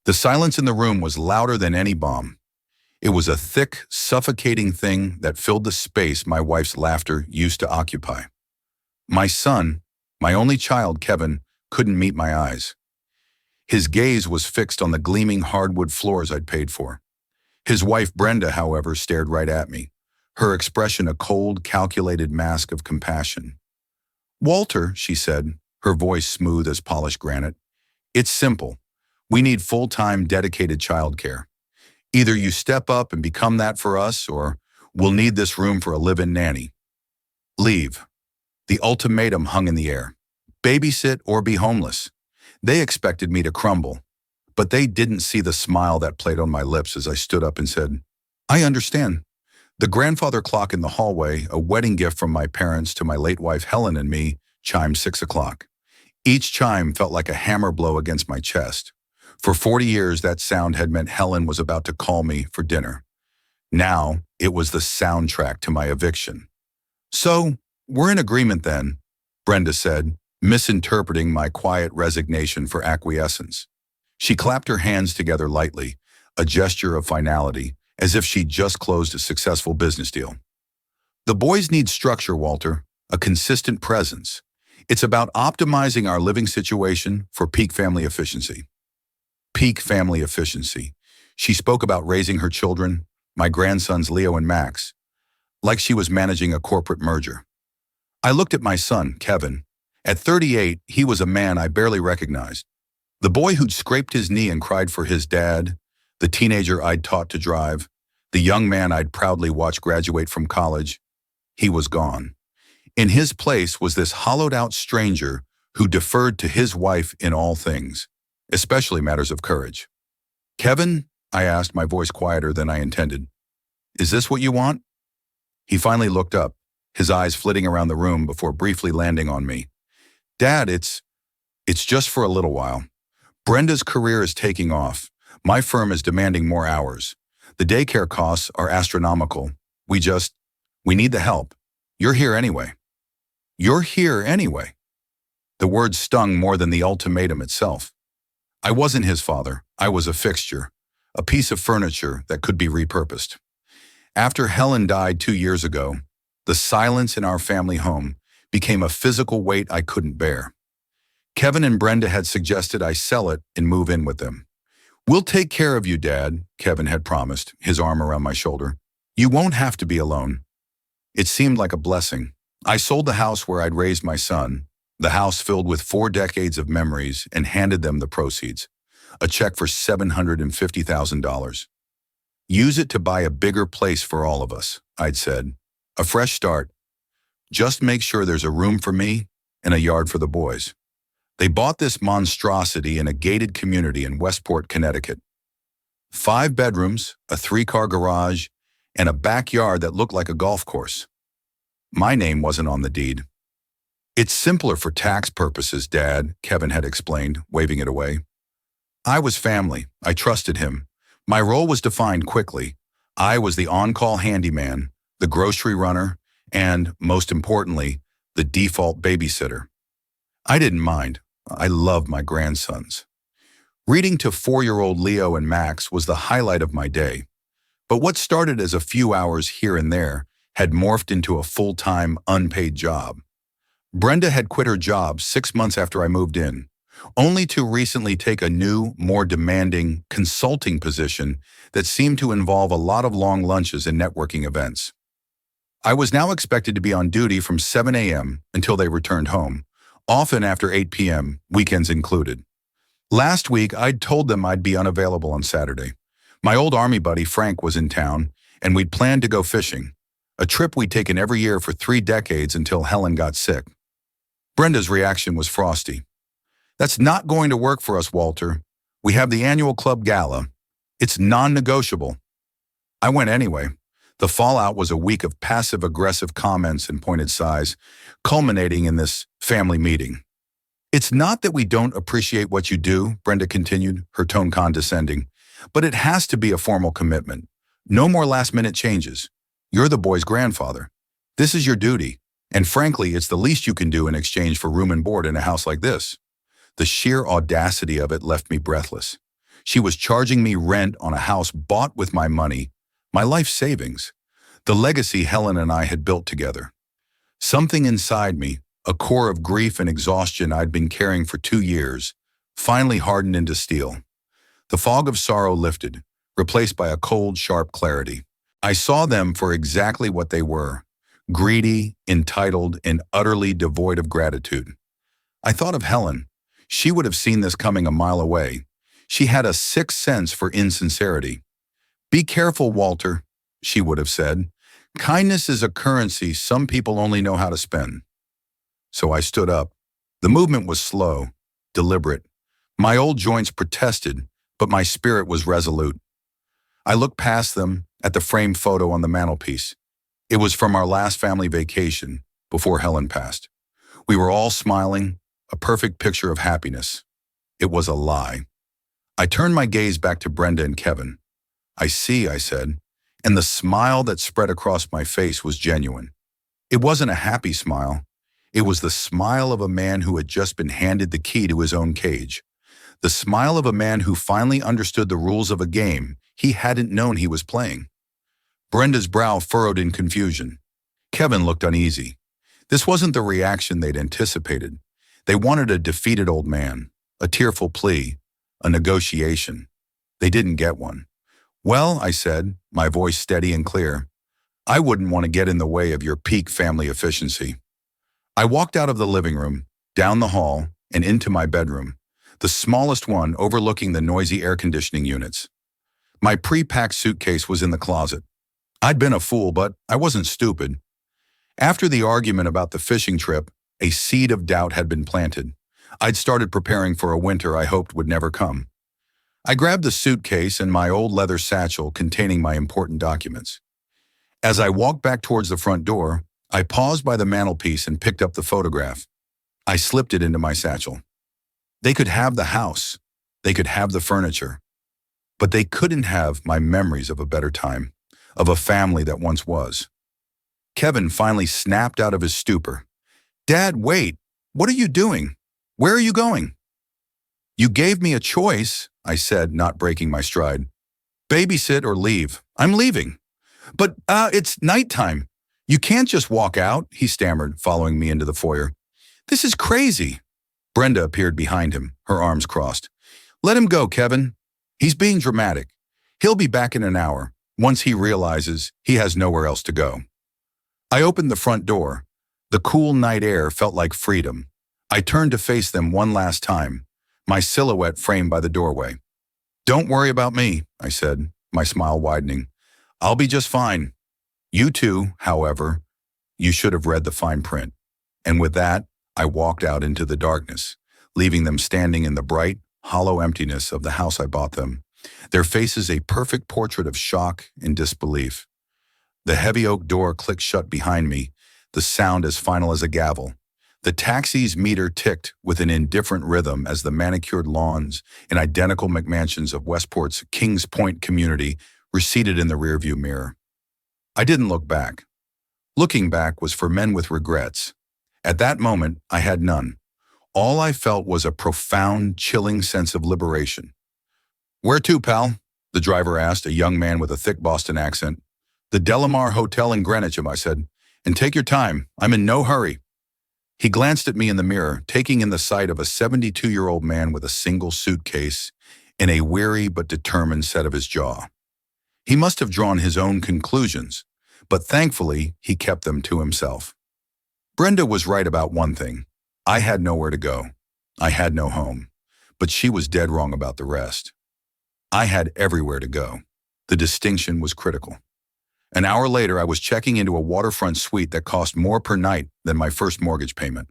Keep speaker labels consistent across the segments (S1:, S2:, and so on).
S1: The silence in the room was louder than any bomb. It was a thick, suffocating thing that filled the space my wife's laughter used to occupy. My son, my only child, Kevin, couldn't meet my eyes. His gaze was fixed on the gleaming hardwood floors I'd paid for. His wife, Brenda, however, stared right at me, her expression a cold, calculated mask of compassion. "Walter," she said, her voice smooth as polished granite, "it's simple. We need full-time, dedicated childcare. Either you step up and become that for us, or we'll need this room for a live-in nanny. Leave." The ultimatum hung in the air. Babysit or be homeless. They expected me to crumble, but they didn't see the smile that played on my lips as I stood up and said, "I understand." The grandfather clock in the hallway, a wedding gift from my parents to my late wife Helen and me, chimed 6 o'clock. Each chime felt like a hammer blow against my chest. For 40 years, that sound had meant Helen was about to call me for dinner. Now, it was the soundtrack to my eviction. "So, we're in agreement then," Brenda said, misinterpreting my quiet resignation for acquiescence. She clapped her hands together lightly, a gesture of finality, as if she'd just closed a successful business deal. "The boys need structure, Walter, a consistent presence. It's about optimizing our living situation for peak family efficiency." Peak family efficiency. She spoke about raising her children, my grandsons Leo and Max, like she was managing a corporate merger. I looked at my son, Kevin. At 38, he was a man I barely recognized. The boy who'd scraped his knee and cried for his dad, the teenager I'd taught to drive, the young man I'd proudly watched graduate from college, he was gone. In his place was this hollowed-out stranger who deferred to his wife in all things, especially matters of courage. "Kevin," I asked, my voice quieter than I intended, "is this what you want?" He finally looked up, his eyes flitting around the room before briefly landing on me. "Dad, it's just for a little while. Brenda's career is taking off. My firm is demanding more hours. The daycare costs are astronomical. We need the help. You're here anyway." "You're here anyway." The words stung more than the ultimatum itself. I wasn't his father. I was a fixture, a piece of furniture that could be repurposed. After Helen died 2 years ago, the silence in our family home became a physical weight I couldn't bear. Kevin and Brenda had suggested I sell it and move in with them. "We'll take care of you, Dad," Kevin had promised, his arm around my shoulder. "You won't have to be alone." It seemed like a blessing. I sold the house where I'd raised my son, the house filled with 4 decades of memories, and handed them the proceeds, a check for $750,000. "Use it to buy a bigger place for all of us," I'd said. "A fresh start. Just make sure there's a room for me and a yard for the boys." They bought this monstrosity in a gated community in Westport, Connecticut. 5 bedrooms, a 3-car garage, and a backyard that looked like a golf course. My name wasn't on the deed. "It's simpler for tax purposes, Dad," Kevin had explained, waving it away. I was family. I trusted him. My role was defined quickly. I was the on-call handyman, the grocery runner, and, most importantly, the default babysitter. I didn't mind. I loved my grandsons. Reading to 4-year-old Leo and Max was the highlight of my day. But what started as a few hours here and there had morphed into a full-time, unpaid job. Brenda had quit her job 6 months after I moved in, only to recently take a new, more demanding consulting position that seemed to involve a lot of long lunches and networking events. I was now expected to be on duty from 7 a.m. until they returned home, often after 8 p.m., weekends included. Last week, I'd told them I'd be unavailable on Saturday. My old Army buddy, Frank, was in town, and we'd planned to go fishing, a trip we'd taken every year for 3 decades until Helen got sick. Brenda's reaction was frosty. "That's not going to work for us, Walter. We have the annual club gala. It's non-negotiable." I went anyway. The fallout was a week of passive-aggressive comments and pointed sighs, culminating in this family meeting. "It's not that we don't appreciate what you do," Brenda continued, her tone condescending, "but it has to be a formal commitment. No more last-minute changes. You're the boy's grandfather. This is your duty, and frankly, it's the least you can do in exchange for room and board in a house like this." The sheer audacity of it left me breathless. She was charging me rent on a house bought with my money, my life savings, the legacy Helen and I had built together. Something inside me, a core of grief and exhaustion I'd been carrying for 2 years, finally hardened into steel. The fog of sorrow lifted, replaced by a cold, sharp clarity. I saw them for exactly what they were, greedy, entitled, and utterly devoid of gratitude. I thought of Helen. She would have seen this coming a mile away. She had a sixth sense for insincerity. "Be careful, Walter," she would have said. "Kindness is a currency some people only know how to spend." So I stood up. The movement was slow, deliberate. My old joints protested, but my spirit was resolute. I looked past them at the framed photo on the mantelpiece. It was from our last family vacation before Helen passed. We were all smiling, a perfect picture of happiness. It was a lie. I turned my gaze back to Brenda and Kevin. "I see," I said, and the smile that spread across my face was genuine. It wasn't a happy smile. It was the smile of a man who had just been handed the key to his own cage. The smile of a man who finally understood the rules of a game he hadn't known he was playing. Brenda's brow furrowed in confusion. Kevin looked uneasy. This wasn't the reaction they'd anticipated. They wanted a defeated old man, a tearful plea, a negotiation. They didn't get one. "Well," I said, my voice steady and clear, "I wouldn't want to get in the way of your peak family efficiency." I walked out of the living room, down the hall, and into my bedroom, the smallest one overlooking the noisy air conditioning units. My pre-packed suitcase was in the closet. I'd been a fool, but I wasn't stupid. After the argument about the fishing trip, a seed of doubt had been planted. I'd started preparing for a winter I hoped would never come. I grabbed the suitcase and my old leather satchel containing my important documents. As I walked back towards the front door, I paused by the mantelpiece and picked up the photograph. I slipped it into my satchel. They could have the house. They could have the furniture. But they couldn't have my memories of a better time, of a family that once was. Kevin finally snapped out of his stupor. "Dad, wait. What are you doing? Where are you going?" "You gave me a choice," I said, not breaking my stride. "Babysit or leave. I'm leaving." "But, it's nighttime. You can't just walk out," he stammered, following me into the foyer. "This is crazy." Brenda appeared behind him, her arms crossed. "Let him go, Kevin. He's being dramatic. He'll be back in an hour, once he realizes he has nowhere else to go." I opened the front door. The cool night air felt like freedom. I turned to face them one last time, my silhouette framed by the doorway. "Don't worry about me," I said, my smile widening. "I'll be just fine. You two, however, you should have read the fine print." And with that, I walked out into the darkness, leaving them standing in the bright, hollow emptiness of the house I bought them, their faces a perfect portrait of shock and disbelief. The heavy oak door clicked shut behind me, the sound as final as a gavel. The taxi's meter ticked with an indifferent rhythm as the manicured lawns and identical McMansions of Westport's Kings Point community receded in the rearview mirror. I didn't look back. Looking back was for men with regrets. At that moment, I had none. All I felt was a profound, chilling sense of liberation. "Where to, pal?" the driver asked, a young man with a thick Boston accent. "The Delamar Hotel in Greenwich," I said. "And take your time. I'm in no hurry." He glanced at me in the mirror, taking in the sight of a 72-year-old man with a single suitcase and a weary but determined set of his jaw. He must have drawn his own conclusions, but thankfully he kept them to himself. Brenda was right about one thing. I had nowhere to go. I had no home. But she was dead wrong about the rest. I had everywhere to go. The distinction was critical. An hour later, I was checking into a waterfront suite that cost more per night than my first mortgage payment.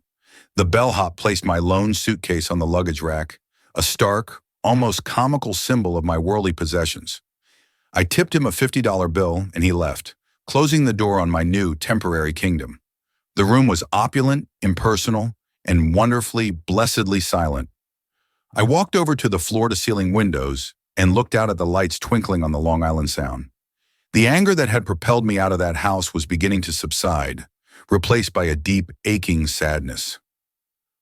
S1: The bellhop placed my lone suitcase on the luggage rack, a stark, almost comical symbol of my worldly possessions. I tipped him a $50 bill and he left, closing the door on my new temporary kingdom. The room was opulent, impersonal, and wonderfully, blessedly silent. I walked over to the floor-to-ceiling windows and looked out at the lights twinkling on the Long Island Sound. The anger that had propelled me out of that house was beginning to subside, replaced by a deep, aching sadness.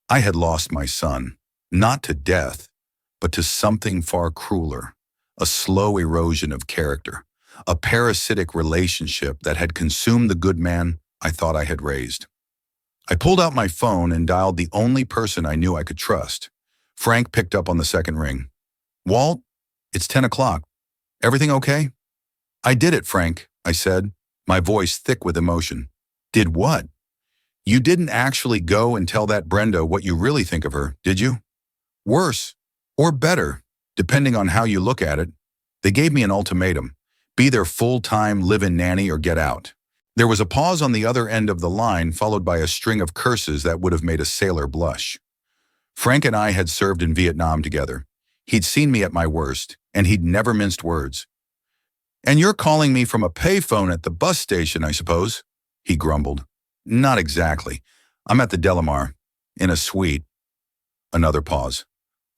S1: I had lost my son, not to death, but to something far crueler, a slow erosion of character, a parasitic relationship that had consumed the good man I thought I had raised. I pulled out my phone and dialed the only person I knew I could trust. Frank picked up on the second ring. "Walt, it's 10 o'clock. Everything okay?" "I did it, Frank," I said, my voice thick with emotion. "Did what?" "You didn't actually go and tell that Brenda what you really think of her, did you?" "Worse, or better, depending on how you look at it. They gave me an ultimatum. Be their full-time live-in nanny or get out." There was a pause on the other end of the line, followed by a string of curses that would have made a sailor blush. Frank and I had served in Vietnam together. He'd seen me at my worst, and he'd never minced words. "And you're calling me from a payphone at the bus station, I suppose?" he grumbled. "Not exactly. I'm at the Delamar, in a suite." Another pause.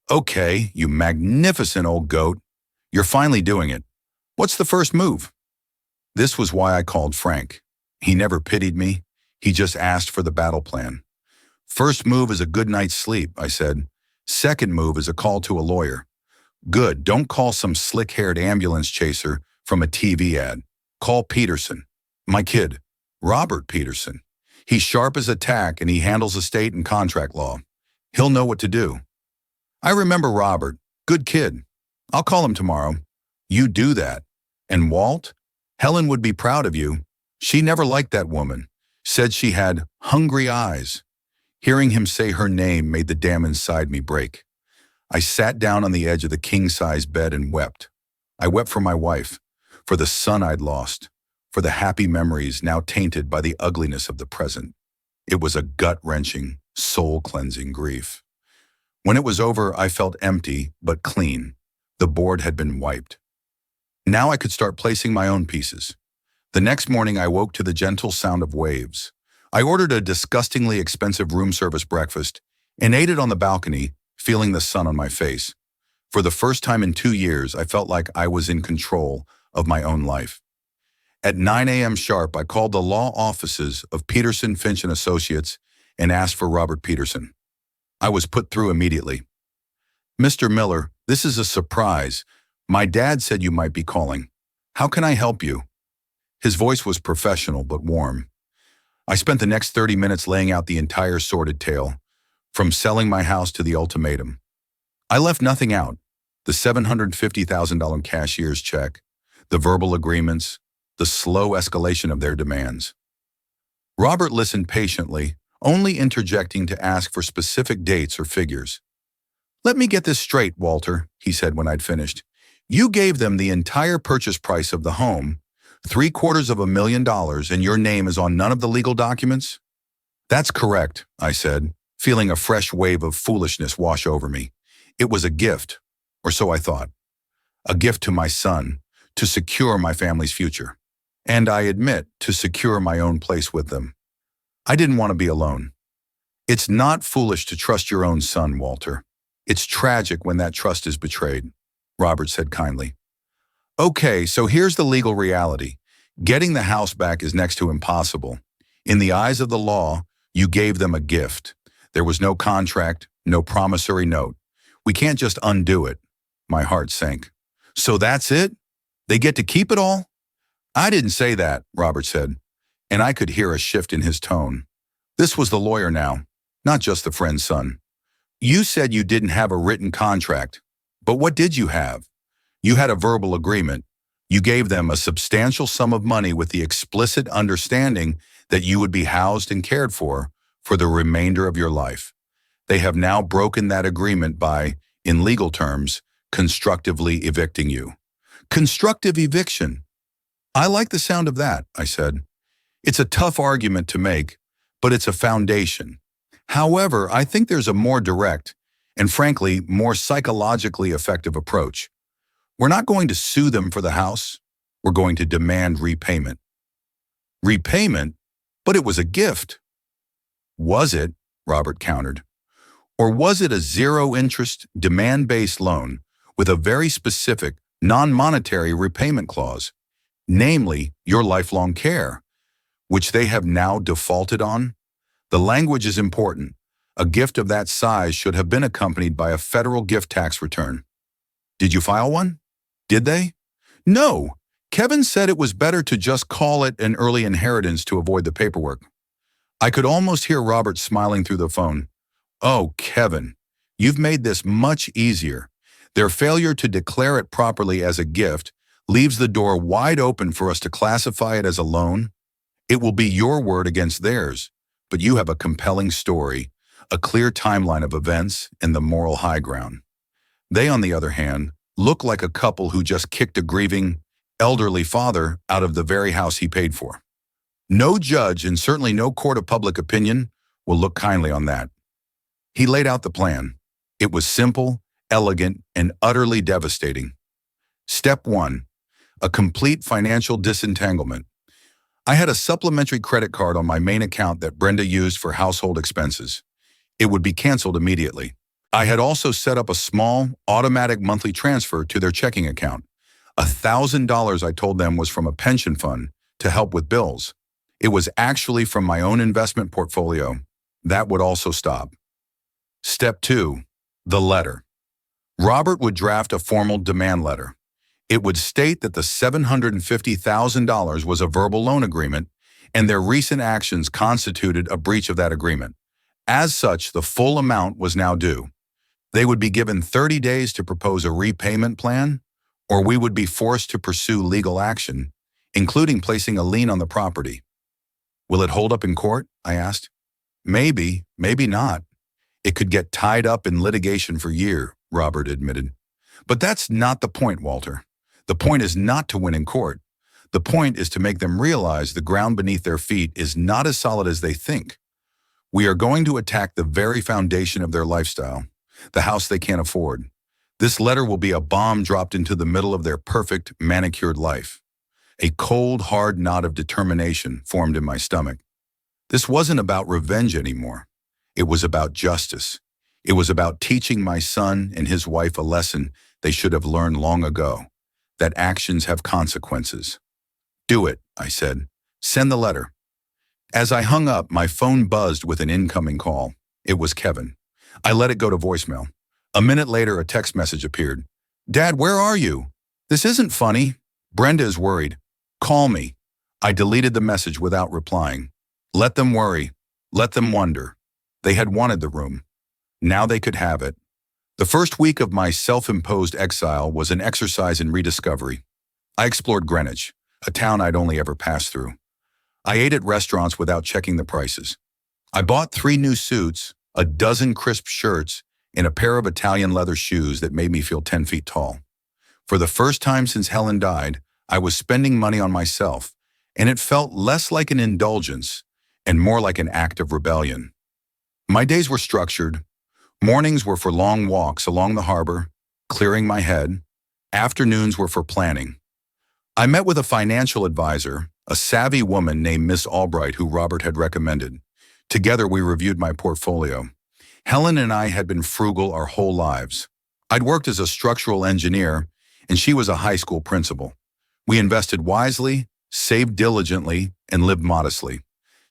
S1: "Okay, you magnificent old goat. You're finally doing it. What's the first move?" This was why I called Frank. He never pitied me. He just asked for the battle plan. "First move is a good night's sleep," I said. "Second move is a call to a lawyer." "Good, don't call some slick-haired ambulance chaser from a TV ad. Call Peterson. My kid, Robert Peterson. He's sharp as a tack and he handles estate and contract law. He'll know what to do." "I remember Robert. Good kid. I'll call him tomorrow." "You do that. And Walt? Helen would be proud of you. She never liked that woman. Said she had hungry eyes." Hearing him say her name made the dam inside me break. I sat down on the edge of the king-size bed and wept. I wept for my wife, for the son I'd lost, for the happy memories now tainted by the ugliness of the present. It was a gut-wrenching, soul-cleansing grief. When it was over, I felt empty but clean. The board had been wiped. Now I could start placing my own pieces. The next morning I woke to the gentle sound of waves. I ordered a disgustingly expensive room service breakfast and ate it on the balcony, feeling the sun on my face. For the first time in 2 years, I felt like I was in control of my own life. At 9 a.m. sharp, I called the law offices of Peterson, Finch & Associates and asked for Robert Peterson. I was put through immediately. "Mr. Miller, this is a surprise. My dad said you might be calling. How can I help you?" His voice was professional but warm. I spent the next 30 minutes laying out the entire sordid tale, from selling my house to the ultimatum. I left nothing out. The $750,000 cashier's check, the verbal agreements, the slow escalation of their demands. Robert listened patiently, only interjecting to ask for specific dates or figures. "Let me get this straight, Walter," he said when I'd finished. "You gave them the entire purchase price of the home, $750,000, and your name is on none of the legal documents?" "That's correct," I said, feeling a fresh wave of foolishness wash over me. It was a gift, or so I thought. A gift to my son, to secure my family's future. And I admit, to secure my own place with them. I didn't want to be alone. It's not foolish to trust your own son, Walter. It's tragic when that trust is betrayed, Robert said kindly. "Okay, so here's the legal reality. Getting the house back is next to impossible. In the eyes of the law, you gave them a gift. There was no contract, no promissory note. We can't just undo it." My heart sank. "So that's it? They get to keep it all?" "I didn't say that," Robert said, and I could hear a shift in his tone. This was the lawyer now, not just the friend's son. "You said you didn't have a written contract, but what did you have? You had a verbal agreement. You gave them a substantial sum of money with the explicit understanding that you would be housed and cared for the remainder of your life. They have now broken that agreement by, in legal terms, constructively evicting you." "Constructive eviction. I like the sound of that," I said. "It's a tough argument to make, but it's a foundation. However, I think there's a more direct, and frankly, more psychologically effective approach. We're not going to sue them for the house. We're going to demand repayment." "Repayment? But it was a gift." "Was it?" Robert countered. "Or was it a zero-interest, demand-based loan with a very specific, non-monetary repayment clause, namely your lifelong care, which they have now defaulted on? The language is important. A gift of that size should have been accompanied by a federal gift tax return. Did you file one? Did they? No. Kevin said it was better to just call it an early inheritance to avoid the paperwork. I could almost hear Robert smiling through the phone. Oh, Kevin, you've made this much easier. Their failure to declare it properly as a gift leaves the door wide open for us to classify it as a loan. It will be your word against theirs, but you have a compelling story, a clear timeline of events, and the moral high ground. They, on the other hand, look like a couple who just kicked a grieving, elderly father out of the very house he paid for. No judge, and certainly no court of public opinion, will look kindly on that. He laid out the plan. It was simple, elegant, and utterly devastating. Step 1. A complete financial disentanglement. I had a supplementary credit card on my main account that Brenda used for household expenses. It would be canceled immediately. I had also set up a small, automatic monthly transfer to their checking account. $1,000 I told them was from a pension fund to help with bills. It was actually from my own investment portfolio. That would also stop. Step 2. The letter. Robert would draft a formal demand letter. It would state that the $750,000 was a verbal loan agreement, and their recent actions constituted a breach of that agreement. As such, the full amount was now due. They would be given 30 days to propose a repayment plan, or we would be forced to pursue legal action, including placing a lien on the property. Will it hold up in court? I asked. Maybe, maybe not. It could get tied up in litigation for years, Robert admitted. But that's not the point, Walter. The point is not to win in court. The point is to make them realize the ground beneath their feet is not as solid as they think. We are going to attack the very foundation of their lifestyle, the house they can't afford. This letter will be a bomb dropped into the middle of their perfect, manicured life. A cold, hard knot of determination formed in my stomach. This wasn't about revenge anymore. It was about justice. It was about teaching my son and his wife a lesson they should have learned long ago, that actions have consequences. Do it, I said. Send the letter. As I hung up, my phone buzzed with an incoming call. It was Kevin. I let it go to voicemail. A minute later, a text message appeared. Dad, where are you? This isn't funny. Brenda is worried. Call me. I deleted the message without replying. Let them worry. Let them wonder. They had wanted the room. Now they could have it. The first week of my self-imposed exile was an exercise in rediscovery. I explored Greenwich, a town I'd only ever passed through. I ate at restaurants without checking the prices. I bought 3 new suits, a dozen crisp shirts, and a pair of Italian leather shoes that made me feel 10 feet tall. For the first time since Helen died, I was spending money on myself, and it felt less like an indulgence and more like an act of rebellion. My days were structured. Mornings were for long walks along the harbor, clearing my head. Afternoons were for planning. I met with a financial advisor, a savvy woman named Miss Albright who Robert had recommended. Together we reviewed my portfolio. Helen and I had been frugal our whole lives. I'd worked as a structural engineer, and she was a high school principal. We invested wisely, saved diligently, and lived modestly.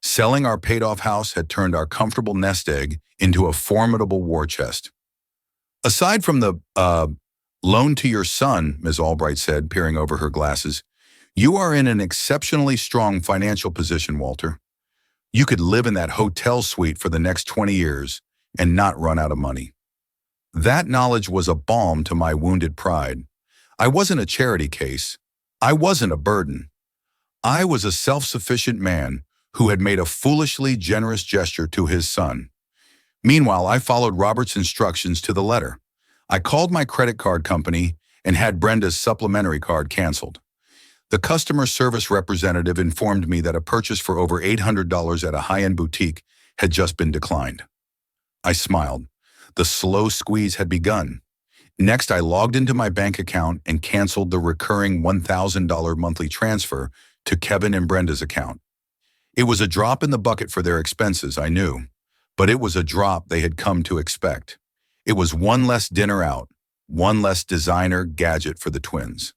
S1: Selling our paid-off house had turned our comfortable nest egg into a formidable war chest. Aside from the, loan to your son, Ms. Albright said, peering over her glasses, you are in an exceptionally strong financial position, Walter. You could live in that hotel suite for the next 20 years and not run out of money. That knowledge was a balm to my wounded pride. I wasn't a charity case. I wasn't a burden. I was a self-sufficient man who had made a foolishly generous gesture to his son. Meanwhile, I followed Robert's instructions to the letter. I called my credit card company and had Brenda's supplementary card canceled. The customer service representative informed me that a purchase for over $800 at a high-end boutique had just been declined. I smiled. The slow squeeze had begun. Next, I logged into my bank account and canceled the recurring $1,000 monthly transfer to Kevin and Brenda's account. It was a drop in the bucket for their expenses, I knew, but it was a drop they had come to expect. It was one less dinner out, one less designer gadget for the twins.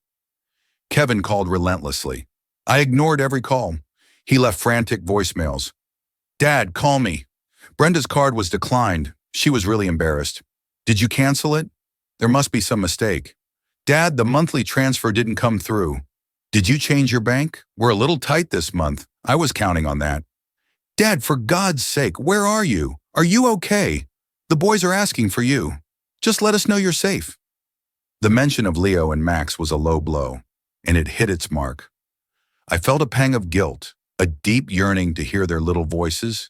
S1: Kevin called relentlessly. I ignored every call. He left frantic voicemails. Dad, call me. Brenda's card was declined. She was really embarrassed. Did you cancel it? There must be some mistake. Dad, the monthly transfer didn't come through. Did you change your bank? We're a little tight this month. I was counting on that. Dad, for God's sake, where are you? Are you okay? The boys are asking for you. Just let us know you're safe. The mention of Leo and Max was a low blow, and it hit its mark. I felt a pang of guilt, a deep yearning to hear their little voices,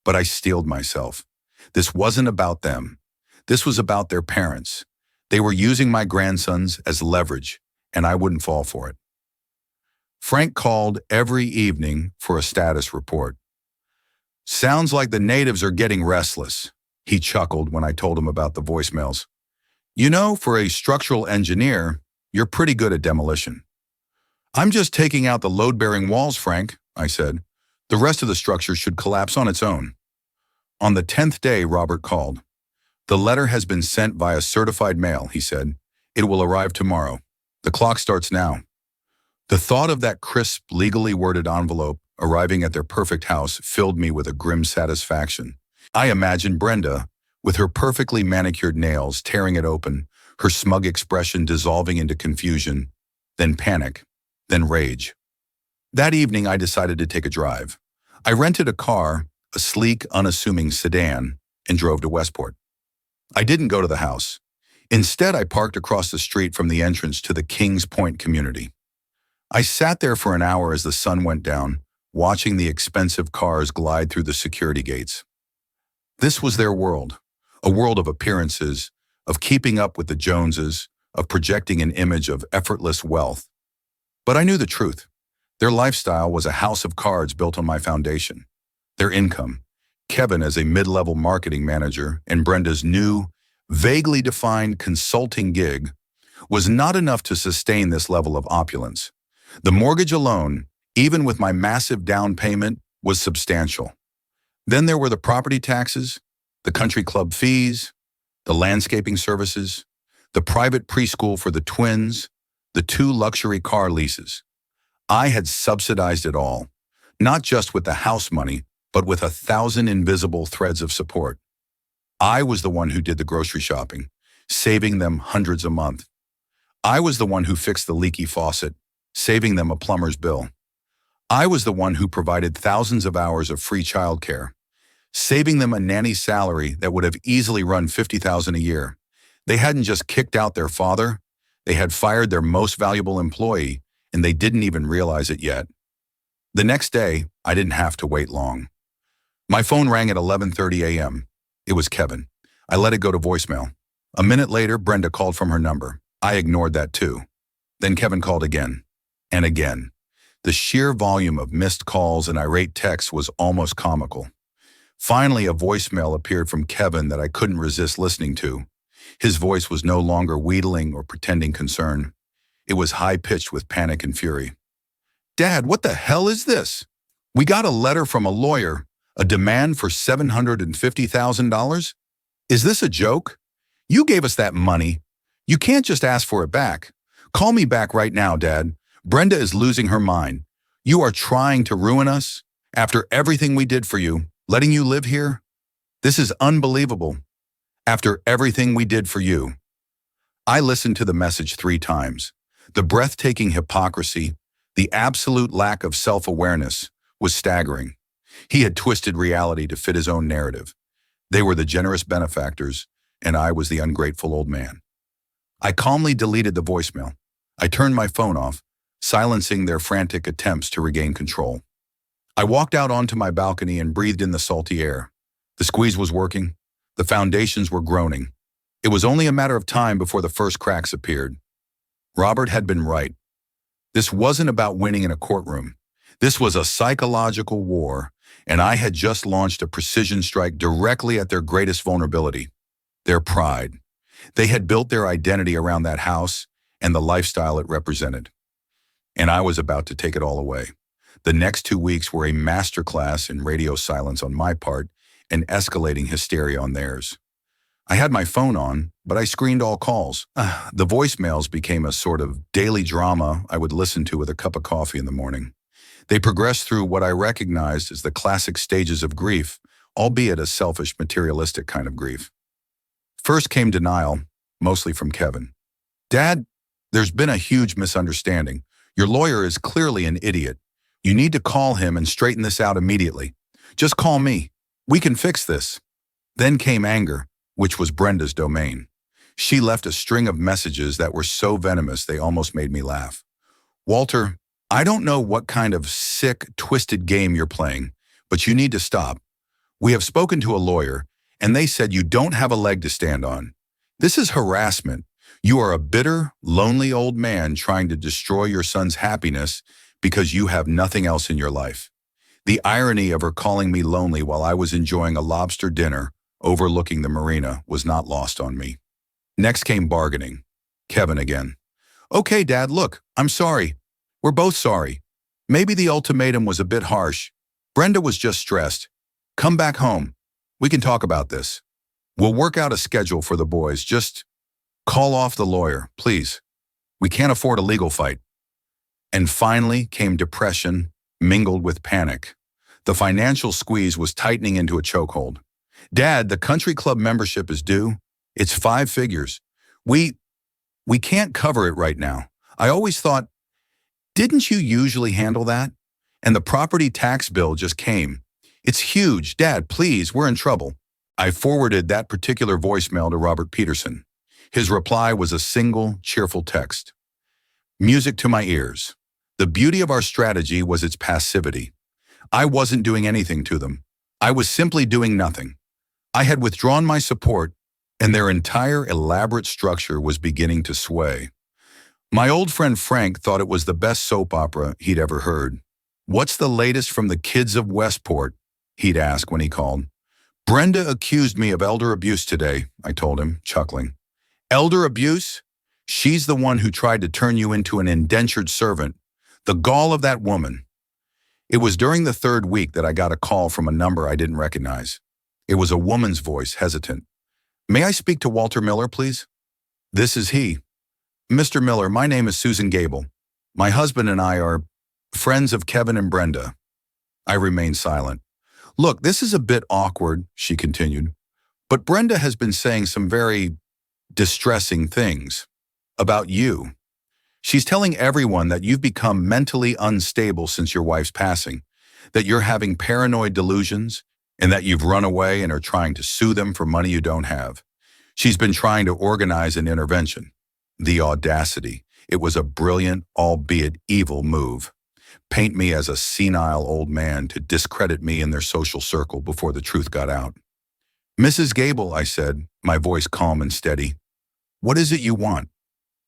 S1: but I steeled myself. This wasn't about them. This was about their parents. They were using my grandsons as leverage, and I wouldn't fall for it. Frank called every evening for a status report. Sounds like the natives are getting restless, he chuckled when I told him about the voicemails. You know, for a structural engineer, you're pretty good at demolition. I'm just taking out the load-bearing walls, Frank, I said. The rest of the structure should collapse on its own. On the 10th day, Robert called. The letter has been sent via certified mail, he said. It will arrive tomorrow. The clock starts now. The thought of that crisp, legally worded envelope arriving at their perfect house filled me with a grim satisfaction. I imagined Brenda, with her perfectly manicured nails, tearing it open, her smug expression dissolving into confusion, then panic, then rage. That evening, I decided to take a drive. I rented a car, a sleek, unassuming sedan, and drove to Westport. I didn't go to the house. Instead, I parked across the street from the entrance to the Kings Point community. I sat there for an hour as the sun went down, watching the expensive cars glide through the security gates. This was their world, a world of appearances, of keeping up with the Joneses, of projecting an image of effortless wealth. But I knew the truth. Their lifestyle was a house of cards built on my foundation. Their income, Kevin as a mid-level marketing manager and Brenda's new, vaguely defined consulting gig, was not enough to sustain this level of opulence. The mortgage alone, even with my massive down payment, was substantial. Then there were the property taxes, the country club fees, the landscaping services, the private preschool for the twins, the 2 luxury car leases. I had subsidized it all, not just with the house money, but with 1,000 invisible threads of support. I was the one who did the grocery shopping, saving them hundreds a month. I was the one who fixed the leaky faucet, saving them a plumber's bill. I was the one who provided thousands of hours of free childcare, saving them a nanny's salary that would have easily run $50,000 a year. They hadn't just kicked out their father, they had fired their most valuable employee, and they didn't even realize it yet. The next day, I didn't have to wait long. My phone rang at 11:30 a.m. It was Kevin. I let it go to voicemail. A minute later, Brenda called from her number. I ignored that too. Then Kevin called again, and again. The sheer volume of missed calls and irate texts was almost comical. Finally, a voicemail appeared from Kevin that I couldn't resist listening to. His voice was no longer wheedling or pretending concern. It was high-pitched with panic and fury. Dad, what the hell is this? We got a letter from a lawyer, a demand for $750,000? Is this a joke? You gave us that money. You can't just ask for it back. Call me back right now, Dad. Brenda is losing her mind. You are trying to ruin us? After everything we did for you, letting you live here? This is unbelievable. After everything we did for you. I listened to the message 3 times. The breathtaking hypocrisy, the absolute lack of self-awareness was staggering. He had twisted reality to fit his own narrative. They were the generous benefactors, and I was the ungrateful old man. I calmly deleted the voicemail. I turned my phone off, silencing their frantic attempts to regain control. I walked out onto my balcony and breathed in the salty air. The squeeze was working. The foundations were groaning. It was only a matter of time before the first cracks appeared. Robert had been right. This wasn't about winning in a courtroom. This was a psychological war, and I had just launched a precision strike directly at their greatest vulnerability, their pride. They had built their identity around that house and the lifestyle it represented. And I was about to take it all away. The next 2 weeks were a masterclass in radio silence on my part and escalating hysteria on theirs. I had my phone on, but I screened all calls. The voicemails became a sort of daily drama I would listen to with a cup of coffee in the morning. They progressed through what I recognized as the classic stages of grief, albeit a selfish, materialistic kind of grief. First came denial, mostly from Kevin. Dad, there's been a huge misunderstanding. Your lawyer is clearly an idiot. You need to call him and straighten this out immediately. Just call me. We can fix this. Then came anger, which was Brenda's domain. She left a string of messages that were so venomous they almost made me laugh. Walter, I don't know what kind of sick, twisted game you're playing, but you need to stop. We have spoken to a lawyer, and they said you don't have a leg to stand on. This is harassment. You are a bitter, lonely old man trying to destroy your son's happiness because you have nothing else in your life. The irony of her calling me lonely while I was enjoying a lobster dinner overlooking the marina was not lost on me. Next came bargaining. Kevin again. Okay, Dad, look, I'm sorry. We're both sorry. Maybe the ultimatum was a bit harsh. Brenda was just stressed. Come back home. We can talk about this. We'll work out a schedule for the boys. Just call off the lawyer, please. We can't afford a legal fight. And finally came depression, mingled with panic. The financial squeeze was tightening into a chokehold. Dad, the country club membership is due. It's 5 figures. We can't cover it right now. I always thought, didn't you usually handle that? And the property tax bill just came. It's huge. Dad, please, we're in trouble. I forwarded that particular voicemail to Robert Peterson. His reply was a single, cheerful text. Music to my ears. The beauty of our strategy was its passivity. I wasn't doing anything to them. I was simply doing nothing. I had withdrawn my support, and their entire elaborate structure was beginning to sway. My old friend Frank thought it was the best soap opera he'd ever heard. What's the latest from the kids of Westport? He'd ask when he called. Brenda accused me of elder abuse today, I told him, chuckling. Elder abuse? She's the one who tried to turn you into an indentured servant. The gall of that woman. It was during the 3rd week that I got a call from a number I didn't recognize. It was a woman's voice, hesitant. May I speak to Walter Miller, please? This is he. Mr. Miller, my name is Susan Gable. My husband and I are friends of Kevin and Brenda. I remained silent. Look, this is a bit awkward, she continued, but Brenda has been saying some very distressing things about you. She's telling everyone that you've become mentally unstable since your wife's passing, that you're having paranoid delusions, and that you've run away and are trying to sue them for money you don't have. She's been trying to organize an intervention. The audacity. It was a brilliant, albeit evil move. Paint me as a senile old man to discredit me in their social circle before the truth got out. Mrs. Gable, I said, my voice calm and steady. What is it you want?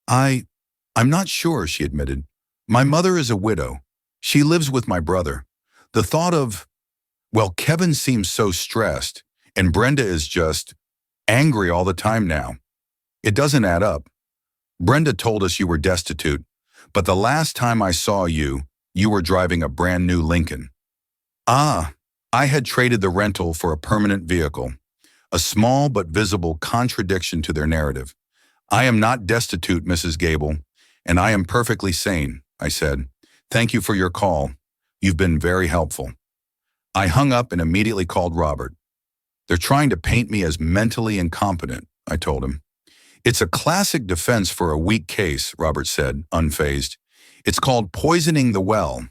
S1: I'm not sure, she admitted. My mother is a widow. She lives with my brother. The thought of, well, Kevin seems so stressed, and Brenda is just angry all the time now. It doesn't add up. Brenda told us you were destitute, but the last time I saw you, you were driving a brand new Lincoln. I had traded the rental for a permanent vehicle, a small but visible contradiction to their narrative. I am not destitute, Mrs. Gable, and I am perfectly sane, I said. Thank you for your call. You've been very helpful. I hung up and immediately called Robert. They're trying to paint me as mentally incompetent, I told him. It's a classic defense for a weak case, Robert said, unfazed. It's called poisoning the well.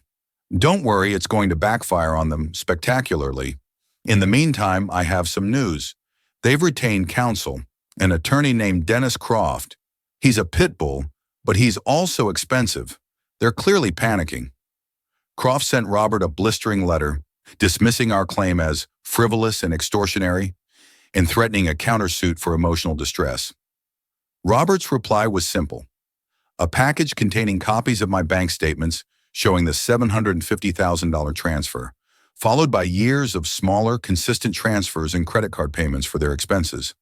S1: Don't worry, it's going to backfire on them spectacularly. In the meantime, I have some news. They've retained counsel, an attorney named Dennis Croft. He's a pit bull, but he's also expensive. They're clearly panicking. Croft sent Robert a blistering letter, dismissing our claim as frivolous and extortionary, and threatening a countersuit for emotional distress. Robert's reply was simple. A package containing copies of my bank statements showing the $750,000 transfer, followed by years of smaller, consistent transfers and credit card payments for their expenses.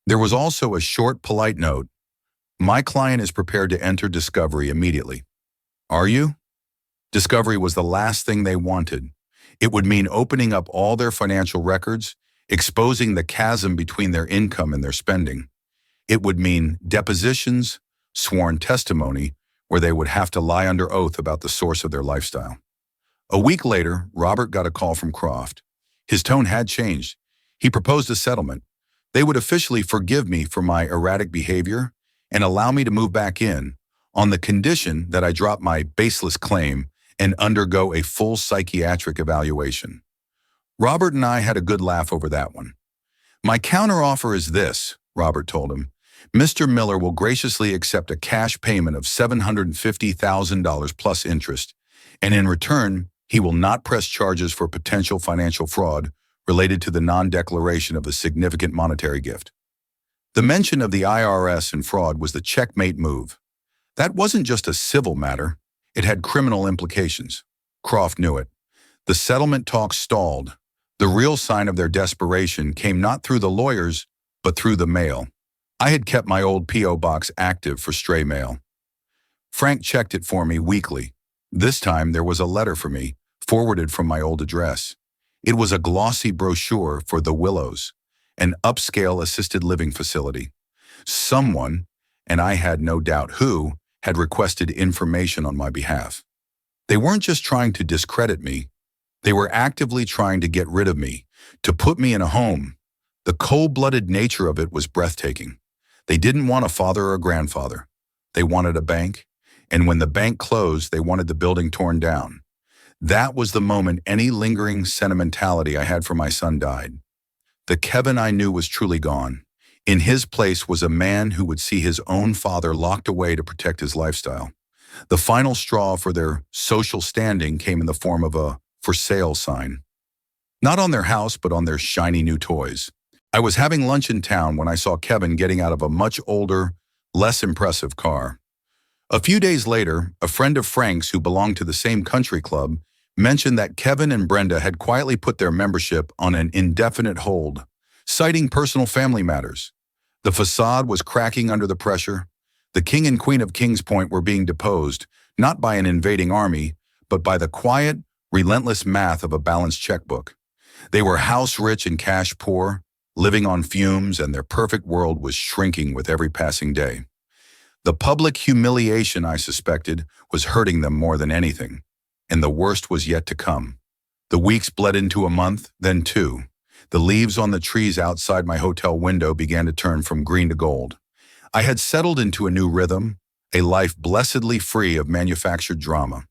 S1: There was also a short, polite note. My client is prepared to enter discovery immediately. Are you? Discovery was the last thing they wanted. It would mean opening up all their financial records, exposing the chasm between their income and their spending. It would mean depositions, sworn testimony, where they would have to lie under oath about the source of their lifestyle. A week later, Robert got a call from Croft. His tone had changed. He proposed a settlement. They would officially forgive me for my erratic behavior and allow me to move back in on the condition that I drop my baseless claim and undergo a full psychiatric evaluation. Robert and I had a good laugh over that one. My counteroffer is this, Robert told him. Mr. Miller will graciously accept a cash payment of $750,000 plus interest, and in return, he will not press charges for potential financial fraud related to the non-declaration of a significant monetary gift. The mention of the IRS and fraud was the checkmate move. That wasn't just a civil matter. It had criminal implications. Croft knew it. The settlement talks stalled. The real sign of their desperation came not through the lawyers, but through the mail. I had kept my old P.O. box active for stray mail. Frank checked it for me weekly. This time there was a letter for me, forwarded from my old address. It was a glossy brochure for The Willows, an upscale assisted living facility. Someone, and I had no doubt who, had requested information on my behalf. They weren't just trying to discredit me. They were actively trying to get rid of me, to put me in a home. The cold-blooded nature of it was breathtaking. They didn't want a father or a grandfather. They wanted a bank, and when the bank closed, they wanted the building torn down. That was the moment any lingering sentimentality I had for my son died. The Kevin I knew was truly gone. In his place was a man who would see his own father locked away to protect his lifestyle. The final straw for their social standing came in the form of a for sale sign. Not on their house, but on their shiny new toys. I was having lunch in town when I saw Kevin getting out of a much older, less impressive car. A few days later, a friend of Frank's who belonged to the same country club mentioned that Kevin and Brenda had quietly put their membership on an indefinite hold, citing personal family matters. The facade was cracking under the pressure. The king and queen of Kings Point were being deposed, not by an invading army, but by the quiet, relentless math of a balanced checkbook. They were house-rich and cash-poor, living on fumes, and their perfect world was shrinking with every passing day. The public humiliation, I suspected, was hurting them more than anything, and the worst was yet to come. The weeks bled into a month, then two. The leaves on the trees outside my hotel window began to turn from green to gold. I had settled into a new rhythm, a life blessedly free of manufactured drama.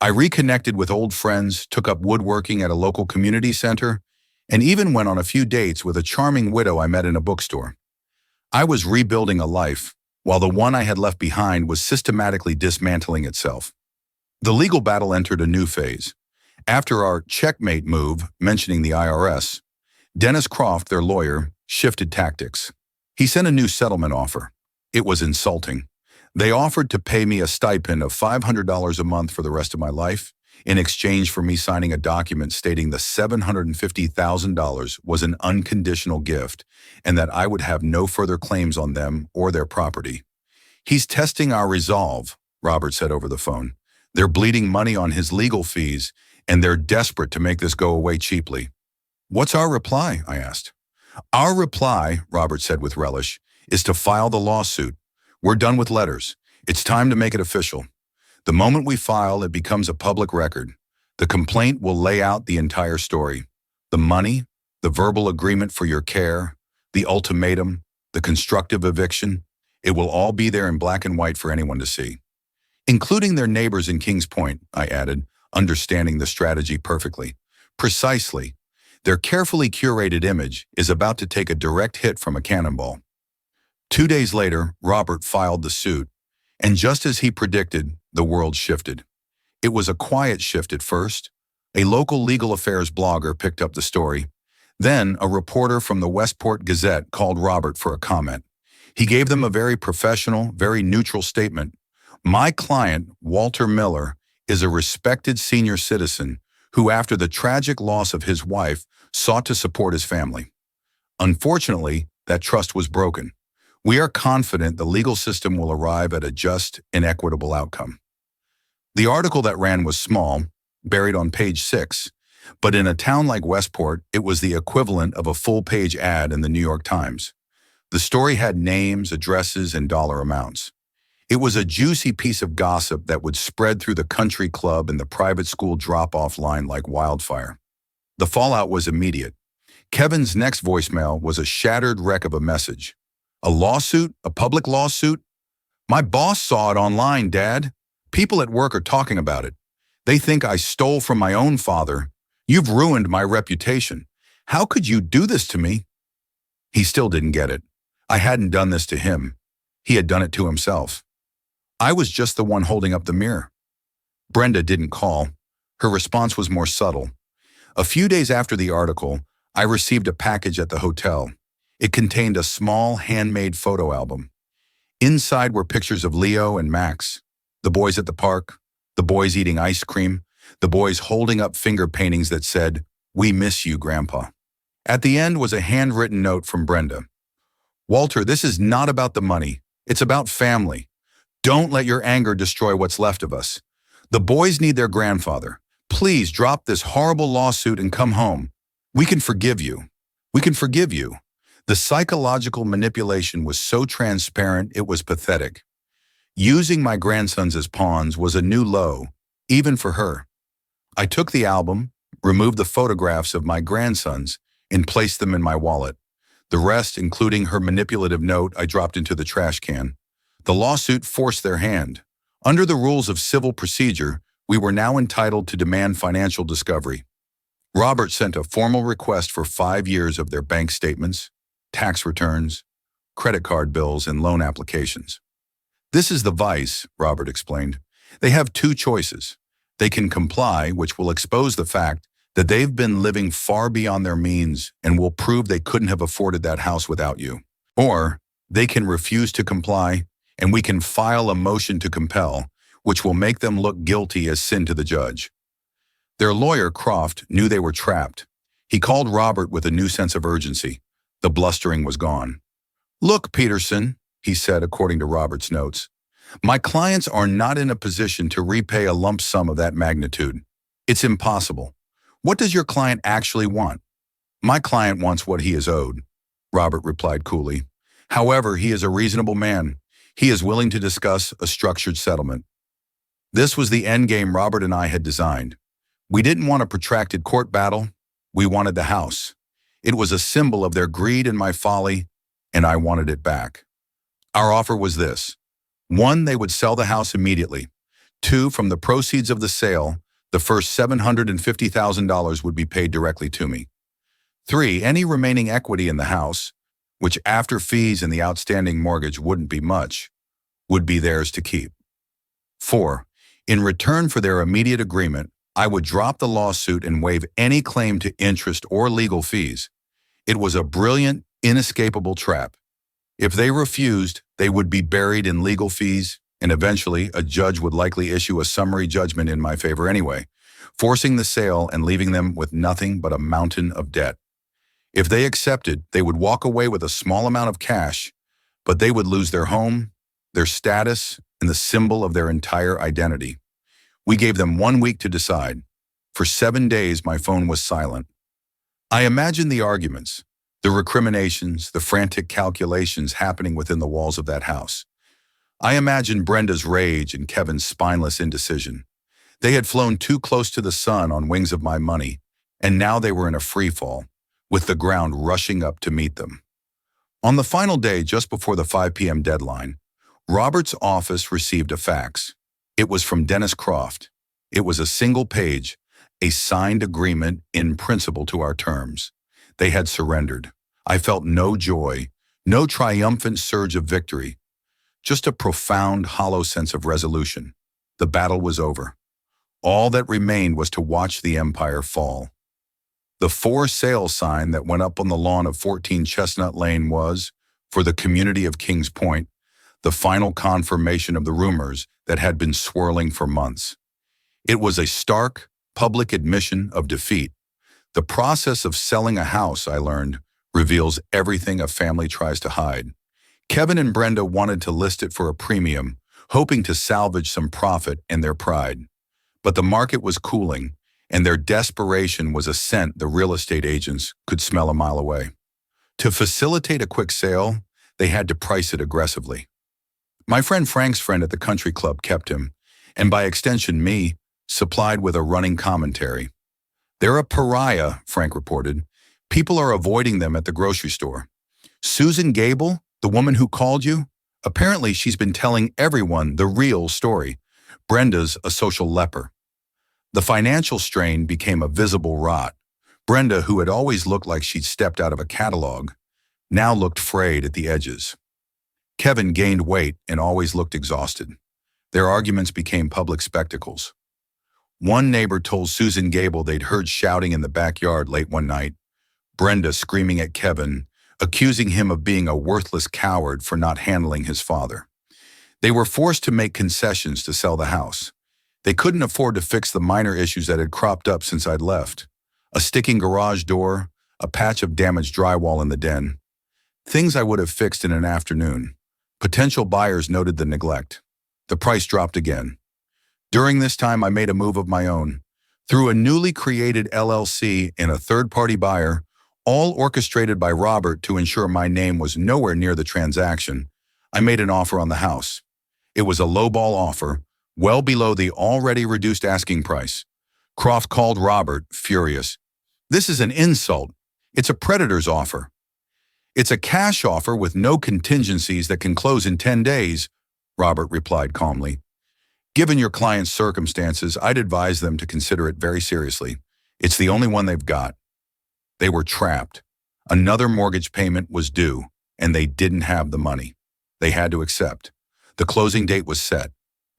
S1: I reconnected with old friends, took up woodworking at a local community center, and even went on a few dates with a charming widow I met in a bookstore. I was rebuilding a life, while the one I had left behind was systematically dismantling itself. The legal battle entered a new phase. After our checkmate move, mentioning the IRS, Dennis Croft, their lawyer, shifted tactics. He sent a new settlement offer. It was insulting. They offered to pay me a stipend of $500 a month for the rest of my life, in exchange for me signing a document stating the $750,000 was an unconditional gift and that I would have no further claims on them or their property. "He's testing our resolve," Robert said over the phone. "They're bleeding money on his legal fees, and they're desperate to make this go away cheaply." "What's our reply?" I asked. "Our reply," Robert said with relish, "is to file the lawsuit. We're done with letters. It's time to make it official. The moment we file, it becomes a public record. The complaint will lay out the entire story. The money, the verbal agreement for your care, the ultimatum, the constructive eviction, it will all be there in black and white for anyone to see. Including their neighbors in Kings Point," I added, understanding the strategy perfectly. "Precisely. Their carefully curated image is about to take a direct hit from a cannonball." 2 days later, Robert filed the suit, and just as he predicted, the world shifted. It was a quiet shift at first. A local legal affairs blogger picked up the story. Then, a reporter from the Westport Gazette called Robert for a comment. He gave them a very professional, very neutral statement. "My client, Walter Miller, is a respected senior citizen who, after the tragic loss of his wife, sought to support his family. Unfortunately, that trust was broken. We are confident the legal system will arrive at a just and equitable outcome." The article that ran was small, buried on page 6, but in a town like Westport, it was the equivalent of a full-page ad in the New York Times. The story had names, addresses, and dollar amounts. It was a juicy piece of gossip that would spread through the country club and the private school drop-off line like wildfire. The fallout was immediate. Kevin's next voicemail was a shattered wreck of a message. A lawsuit? A public lawsuit? My boss saw it online, Dad. People at work are talking about it. They think I stole from my own father. You've ruined my reputation. How could you do this to me? He still didn't get it. I hadn't done this to him. He had done it to himself. I was just the one holding up the mirror. Brenda didn't call. Her response was more subtle. A few days after the article, I received a package at the hotel. It contained a small, handmade photo album. Inside were pictures of Leo and Max, the boys at the park, the boys eating ice cream, the boys holding up finger paintings that said, "We miss you, Grandpa." At the end was a handwritten note from Brenda. "Walter, this is not about the money. It's about family. Don't let your anger destroy what's left of us. The boys need their grandfather. Please drop this horrible lawsuit and come home. We can forgive you. We can forgive you." The psychological manipulation was so transparent it was pathetic. Using my grandsons as pawns was a new low, even for her. I took the album, removed the photographs of my grandsons, and placed them in my wallet. The rest, including her manipulative note, I dropped into the trash can. The lawsuit forced their hand. Under the rules of civil procedure, we were now entitled to demand financial discovery. Robert sent a formal request for 5 years of their bank statements, tax returns, credit card bills, and loan applications. "This is the vice," Robert explained. "They have 2 choices. They can comply, which will expose the fact that they've been living far beyond their means and will prove they couldn't have afforded that house without you. Or they can refuse to comply, and we can file a motion to compel, which will make them look guilty as sin to the judge." Their lawyer, Croft, knew they were trapped. He called Robert with a new sense of urgency. The blustering was gone. "Look, Peterson," he said, according to Robert's notes, "my clients are not in a position to repay a lump sum of that magnitude. It's impossible. What does your client actually want?" "My client wants what he is owed," Robert replied coolly. "However, he is a reasonable man. He is willing to discuss a structured settlement." This was the endgame Robert and I had designed. We didn't want a protracted court battle. We wanted the house. It was a symbol of their greed and my folly, and I wanted it back. Our offer was this. 1, they would sell the house immediately. 2, from the proceeds of the sale, the first $750,000 would be paid directly to me. 3, any remaining equity in the house, which after fees and the outstanding mortgage wouldn't be much, would be theirs to keep. 4, in return for their immediate agreement, I would drop the lawsuit and waive any claim to interest or legal fees. It was a brilliant, inescapable trap. If they refused, they would be buried in legal fees, and eventually a judge would likely issue a summary judgment in my favor anyway, forcing the sale and leaving them with nothing but a mountain of debt. If they accepted, they would walk away with a small amount of cash, but they would lose their home, their status, and the symbol of their entire identity. We gave them 1 week to decide. For 7 days, my phone was silent. I imagined the arguments, the recriminations, the frantic calculations happening within the walls of that house. I imagined Brenda's rage and Kevin's spineless indecision. They had flown too close to the sun on wings of my money, and now they were in a free fall, with the ground rushing up to meet them. On the final day, just before the 5 p.m. deadline, Robert's office received a fax. It was from Dennis Croft. It was a single page, a signed agreement in principle to our terms. They had surrendered. I felt no joy, no triumphant surge of victory, just a profound, hollow sense of resolution. The battle was over. All that remained was to watch the empire fall. The for sale sign that went up on the lawn of 14 Chestnut Lane was, for the community of Kings Point, the final confirmation of the rumors that had been swirling for months. It was a stark, public admission of defeat. The process of selling a house, I learned, reveals everything a family tries to hide. Kevin and Brenda wanted to list it for a premium, hoping to salvage some profit and their pride. But the market was cooling, and their desperation was a scent the real estate agents could smell a mile away. To facilitate a quick sale, they had to price it aggressively. My friend Frank's friend at the country club kept him, and by extension me, supplied with a running commentary. They're a pariah, Frank reported. People are avoiding them at the grocery store. Susan Gable, the woman who called you? Apparently she's been telling everyone the real story. Brenda's a social leper. The financial strain became a visible rot. Brenda, who had always looked like she'd stepped out of a catalog, now looked frayed at the edges. Kevin gained weight and always looked exhausted. Their arguments became public spectacles. One neighbor told Susan Gable they'd heard shouting in the backyard late one night, Brenda screaming at Kevin, accusing him of being a worthless coward for not handling his father. They were forced to make concessions to sell the house. They couldn't afford to fix the minor issues that had cropped up since I'd left. A sticking garage door, a patch of damaged drywall in the den. Things I would have fixed in an afternoon. Potential buyers noted the neglect. The price dropped again. During this time, I made a move of my own. Through a newly created LLC and a third-party buyer, all orchestrated by Robert to ensure my name was nowhere near the transaction, I made an offer on the house. It was a lowball offer, well below the already reduced asking price. Croft called Robert, furious. This is an insult. It's a predator's offer. It's a cash offer with no contingencies that can close in 10 days, Robert replied calmly. Given your client's circumstances, I'd advise them to consider it very seriously. It's the only one they've got. They were trapped. Another mortgage payment was due, and they didn't have the money. They had to accept. The closing date was set.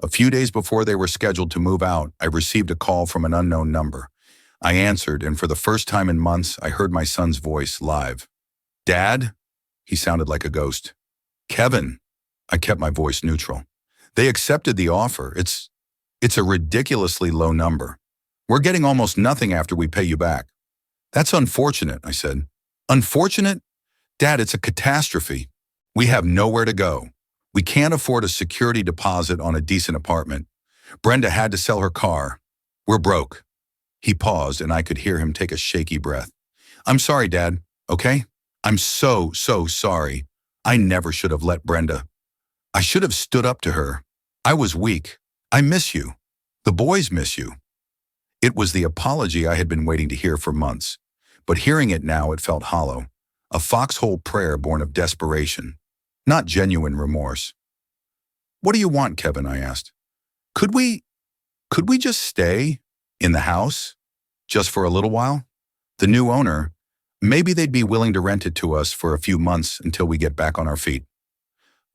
S1: A few days before they were scheduled to move out, I received a call from an unknown number. I answered, and for the first time in months, I heard my son's voice live. Dad? He sounded like a ghost. Kevin. I kept my voice neutral. They accepted the offer. It's a ridiculously low number. We're getting almost nothing after we pay you back. That's unfortunate, I said. Unfortunate? Dad, it's a catastrophe. We have nowhere to go. We can't afford a security deposit on a decent apartment. Brenda had to sell her car. We're broke. He paused, and I could hear him take a shaky breath. I'm sorry, Dad, okay? I'm so sorry. I never should have let Brenda. I should have stood up to her. I was weak. I miss you. The boys miss you. It was the apology I had been waiting to hear for months, but hearing it now, it felt hollow. A foxhole prayer born of desperation, not genuine remorse. What do you want, Kevin? I asked. Could we just stay in the house just for a little while? The new owner, maybe they'd be willing to rent it to us for a few months until we get back on our feet.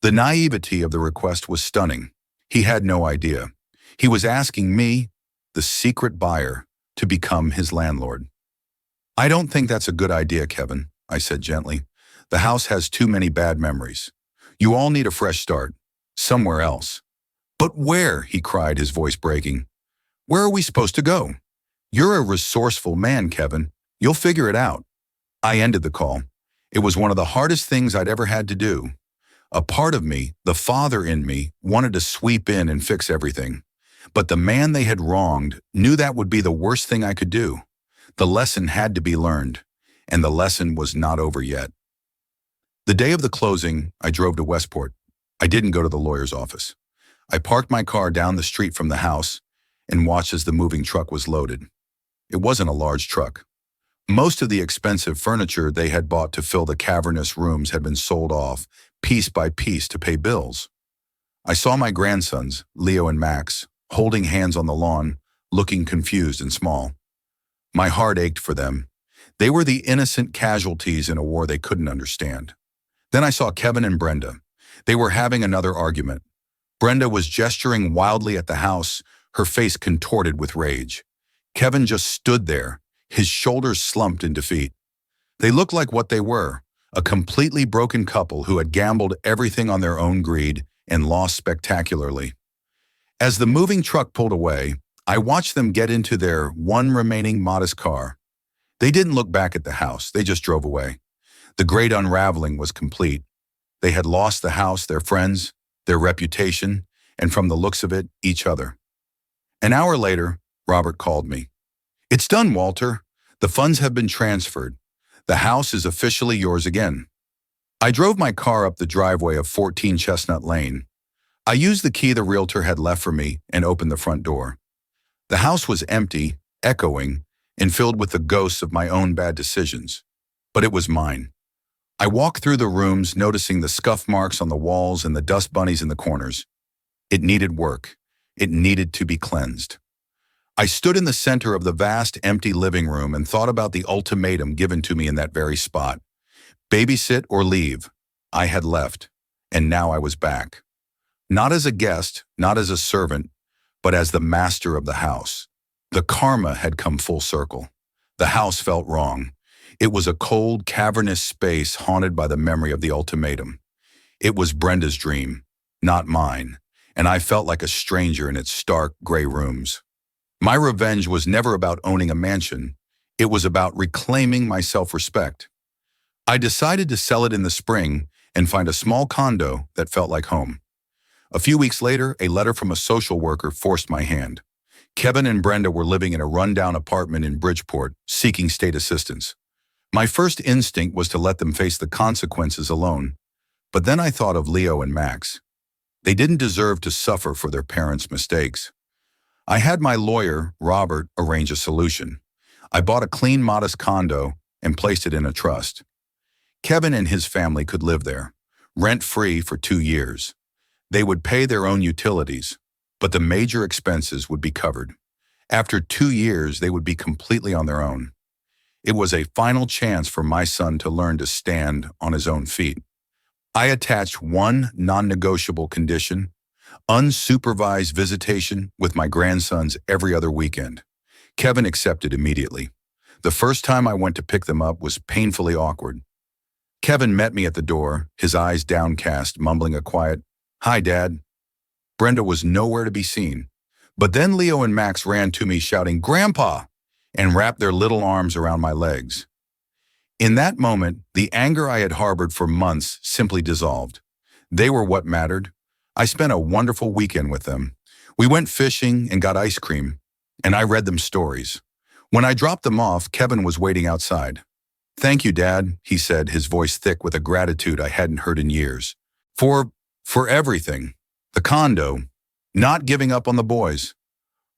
S1: The naivety of the request was stunning. He had no idea. He was asking me, the secret buyer, to become his landlord. I don't think that's a good idea, Kevin, I said gently. The house has too many bad memories. You all need a fresh start, somewhere else. But where? He cried, his voice breaking. Where are we supposed to go? You're a resourceful man, Kevin. You'll figure it out. I ended the call. It was one of the hardest things I'd ever had to do. A part of me, the father in me, wanted to sweep in and fix everything. But the man they had wronged knew that would be the worst thing I could do. The lesson had to be learned, and the lesson was not over yet. The day of the closing, I drove to Westport. I didn't go to the lawyer's office. I parked my car down the street from the house and watched as the moving truck was loaded. It wasn't a large truck. Most of the expensive furniture they had bought to fill the cavernous rooms had been sold off, piece by piece, to pay bills. I saw my grandsons, Leo and Max, holding hands on the lawn, looking confused and small. My heart ached for them. They were the innocent casualties in a war they couldn't understand. Then I saw Kevin and Brenda. They were having another argument. Brenda was gesturing wildly at the house, her face contorted with rage. Kevin just stood there, his shoulders slumped in defeat. They looked like what they were, a completely broken couple who had gambled everything on their own greed and lost spectacularly. As the moving truck pulled away, I watched them get into their one remaining modest car. They didn't look back at the house, they just drove away. The great unraveling was complete. They had lost the house, their friends, their reputation, and from the looks of it, each other. An hour later, Robert called me. It's done, Walter. The funds have been transferred. The house is officially yours again. I drove my car up the driveway of 14 Chestnut Lane. I used the key the realtor had left for me and opened the front door. The house was empty, echoing, and filled with the ghosts of my own bad decisions. But it was mine. I walked through the rooms, noticing the scuff marks on the walls and the dust bunnies in the corners. It needed work. It needed to be cleansed. I stood in the center of the vast, empty living room and thought about the ultimatum given to me in that very spot. Babysit or leave. I had left, and now I was back. Not as a guest, not as a servant, but as the master of the house. The karma had come full circle. The house felt wrong. It was a cold, cavernous space haunted by the memory of the ultimatum. It was Brenda's dream, not mine, and I felt like a stranger in its stark, gray rooms. My revenge was never about owning a mansion. It was about reclaiming my self-respect. I decided to sell it in the spring and find a small condo that felt like home. A few weeks later, a letter from a social worker forced my hand. Kevin and Brenda were living in a rundown apartment in Bridgeport, seeking state assistance. My first instinct was to let them face the consequences alone. But then I thought of Leo and Max. They didn't deserve to suffer for their parents' mistakes. I had my lawyer, Robert, arrange a solution. I bought a clean, modest condo and placed it in a trust. Kevin and his family could live there, rent-free for 2 years. They would pay their own utilities, but the major expenses would be covered. After 2 years, they would be completely on their own. It was a final chance for my son to learn to stand on his own feet. I attached one non-negotiable condition: unsupervised visitation with my grandsons every other weekend. Kevin accepted immediately. The first time I went to pick them up was painfully awkward. Kevin met me at the door, his eyes downcast, mumbling a quiet, "Hi, Dad." Brenda was nowhere to be seen. But then Leo and Max ran to me shouting, "Grandpa!" and wrapped their little arms around my legs. In that moment, the anger I had harbored for months simply dissolved. They were what mattered. I spent a wonderful weekend with them. We went fishing and got ice cream, and I read them stories. When I dropped them off, Kevin was waiting outside. "Thank you, Dad," he said, his voice thick with a gratitude I hadn't heard in years. For everything. The condo. Not giving up on the boys."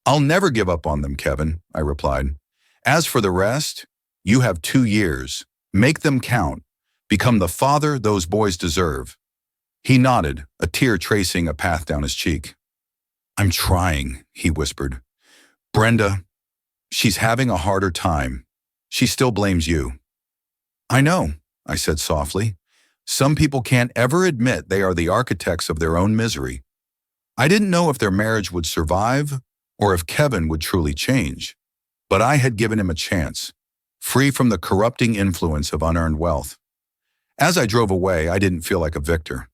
S1: "I'll never give up on them, Kevin," I replied. "As for the rest, you have 2 years. Make them count. Become the father those boys deserve." He nodded, a tear tracing a path down his cheek. "I'm trying," he whispered. "Brenda, she's having a harder time. She still blames you." "I know," I said softly. "Some people can't ever admit they are the architects of their own misery." I didn't know if their marriage would survive or if Kevin would truly change. But I had given him a chance, free from the corrupting influence of unearned wealth. As I drove away, I didn't feel like a victor.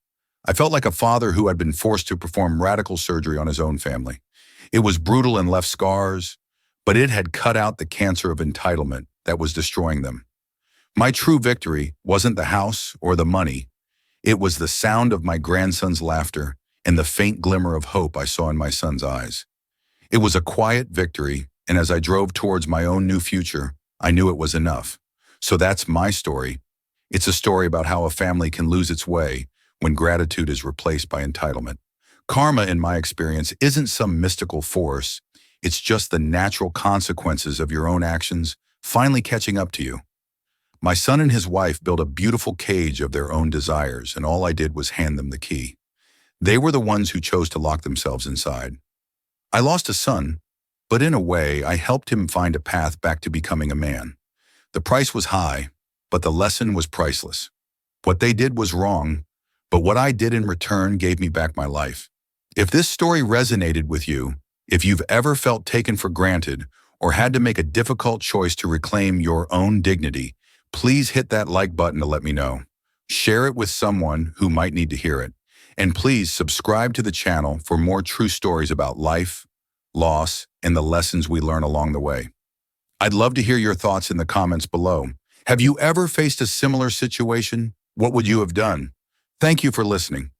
S1: I felt like a father who had been forced to perform radical surgery on his own family. It was brutal and left scars, but it had cut out the cancer of entitlement that was destroying them. My true victory wasn't the house or the money. It was the sound of my grandson's laughter and the faint glimmer of hope I saw in my son's eyes. It was a quiet victory, and as I drove towards my own new future, I knew it was enough. So that's my story. It's a story about how a family can lose its way when gratitude is replaced by entitlement. Karma, in my experience, isn't some mystical force. It's just the natural consequences of your own actions finally catching up to you. My son and his wife built a beautiful cage of their own desires, and all I did was hand them the key. They were the ones who chose to lock themselves inside. I lost a son, but in a way, I helped him find a path back to becoming a man. The price was high, but the lesson was priceless. What they did was wrong, but what I did in return gave me back my life. If this story resonated with you, if you've ever felt taken for granted or had to make a difficult choice to reclaim your own dignity, please hit that like button to let me know. Share it with someone who might need to hear it. And please subscribe to the channel for more true stories about life, loss, and the lessons we learn along the way. I'd love to hear your thoughts in the comments below. Have you ever faced a similar situation? What would you have done? Thank you for listening.